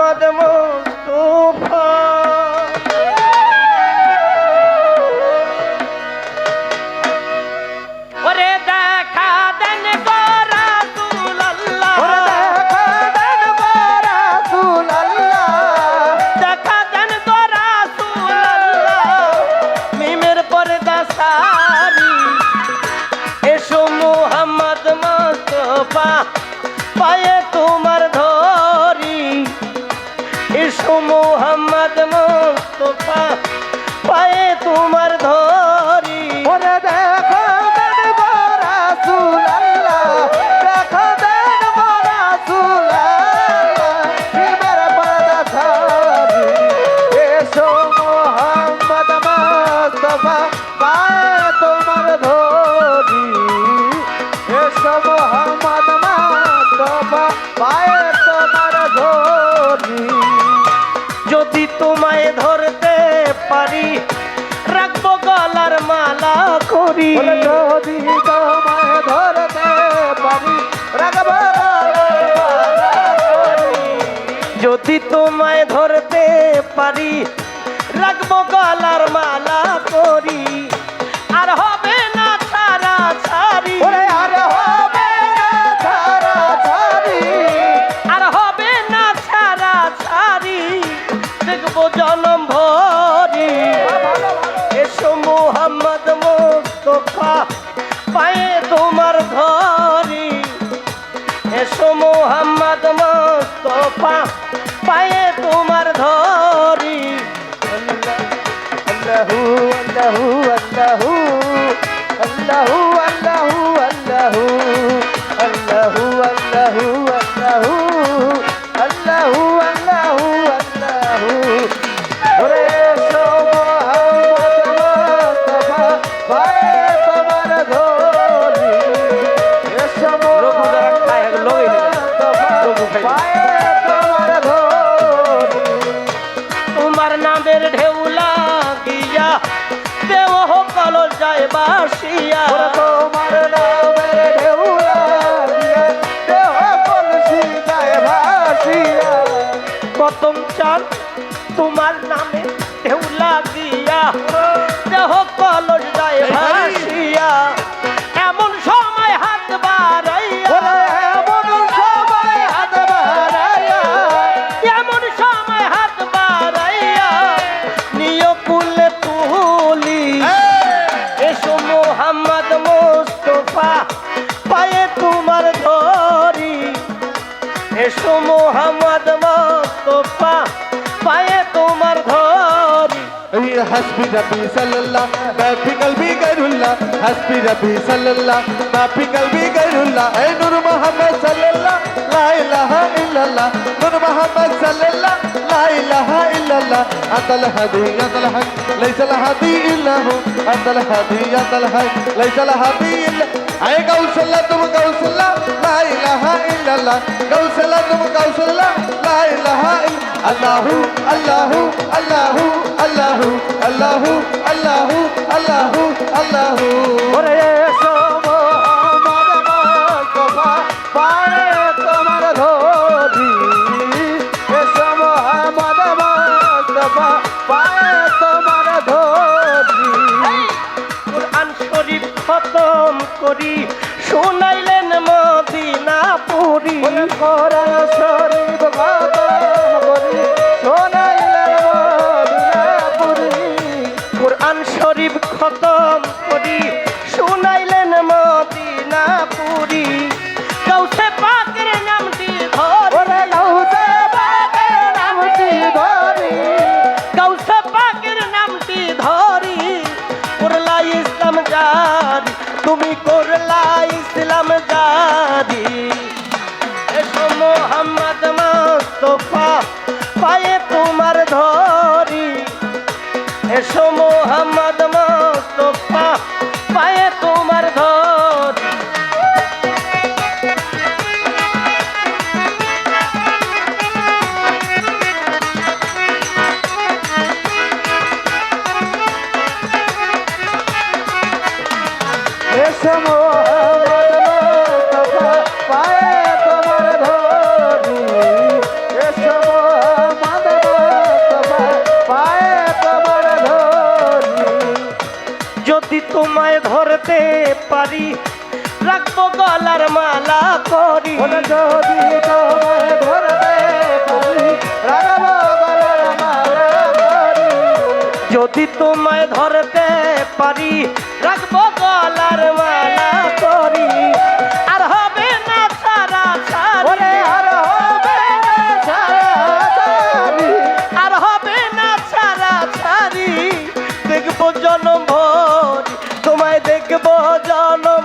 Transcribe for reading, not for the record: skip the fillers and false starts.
মোহাম্মদ মুস্তাফা ওরে দেখা দেন গো রাসূলুল্লাহ ওরে দেখা দেন গো রাসূলুল্লাহ দেখা দেন গো রাসূলুল্লাহ মিমের পর্দা সারি এসো মোহাম্মদ মুস্তাফা পায়ে তোমার ধরি এসো মোহাম্মদ মুস্তাফা পায়ে তোমার ধরি ওরে দেখা দেন গো রাসূলুল্লাহ দেখা দেন গো রাসূলুল্লাহ মিমের পর্দা সারি এসো মোহাম্মদ মুস্তাফা পায়ে তোমার ধরি এসো মোহাম্মদ মুস্তাফা পায়ে তোমার ধরি যদি তোমায় ধরতে পারি রাখবো গলার মালা করি যদি তোমায় ধরতে পারি রাখবো গলার মালা করি যদি তোমায় ধরতে পারি রাখবো গলার মালা করি আর হবে না ছাড়া ছাড়ি আর হবে না ছাড়া ছাড়ি আর হবে না ছাড়া ছাড়ি দেখবো জনম ভরি এসো মোহাম্মদ মুস্তাফা পায়ে তোমার ধরি এসো মোহাম্মদ মুস্তাফা পায়ে তোমার ধরি আল্লাহু আল্লাহু আল্লাহু আল্লাহু আল্লাহু আল্লাহু আল্লাহু আল্লাহু আল্লাহু আল্লাহু আল্লাহু আল্লাহু ওরে এসো মোহাম্মদ মুস্তাফা পায়ে তোমার ধরি এসো মোহাম্মদ পায়ে তোমার ধরি তোমার নামের ঢেউ লাগিয়া দেহ কল যায় বাসিয়া তোমার নামের ঢেউ লাগিয়া দেহ কলসি যায় বাসিয়া প্রথম চাঁদ তোমার নামে ঢেউ লাগিয়া দেহ কলস যায় ভাসিয়া এমন সময় হাত বাড়াইয়া এমন সময় হাত বাড়াইয়া এমন সময় হাত বাড়াইয়া নিয় কুলে তুলি এসো মোহাম্মদ মুস্তাফা পায়ে তোমার ধরি এসো মোহাম্মদ মুস্তাফা পায়ে তোমার ধরি हस्बी रबी सल्लल्लाह मैं भी कल्बी गैरुल्लाह हस्बी रबी सल्लल्लाह मैं भी कल्बी गैरुल्लाह ऐ नूर मोहम्मद सल्लल्लाह ला इलाहा इल्लल्लाह नूर मोहम्मद सल्लल्लाह ला इलाहा इल्लल्लाह अतल हदी लैस अल हदी इल्ला हु अतल हदी लैस अल हदी इल्ला ऐ गौसल्ला तुम गौसल्ला ला इलाहा इल्लल्लाह गौसल्ला तुम गौसल्ला ला इलाहा इल्ला अल्लाहु अल्लाहु अल्लाहु अल्लाहु अल्लाहु अल्लाहु अल्लाहु अल्लाहु ওরে এসো মোহাম্মদ মুস্তাফা পায়ে তোমার ধরি এসো মোহাম্মদ মুস্তাফা পায়ে তোমার ধরি কুরআন শরীফ খতম করি শুনাইলেন মদিনা পুরি কোরআন শরীফ খতম করি শুনাইলেন মদিনা পুরি কোরআন শরীফ খতম করি শুনাইলেন মদিনা পুরি গাউসে পাকের নামটি ধরে গাউসে পাকের নামটি ধরি গাউসে পাকের নামটি ধরি করলা ইসলাম জারি তুমি করলা ইসলাম জারি এসো মোহাম্মদ মুস্তাফা পায়ে তোমার ধরি এসো মোহাম্মদ মুস্তাফা পায়ে তোমার ধরি पाए तुम्हारे धोरी যদি তোমায় ধরতে পারি রাখবো গলার মালা করি ওরে যদি তোমায় ধরতে পারি রাখবো গলার মালা করি যদি তোমায় ধরতে পারি রাখবো গলার মালা করি আর হবে না ছাড়া ওরে ছাড়ি আর হবে না ছাড়াছাড়ি আর হবে না ছাড়া ছাড়ি দেখবো জনম ভরি তোমায় দেখবো জনম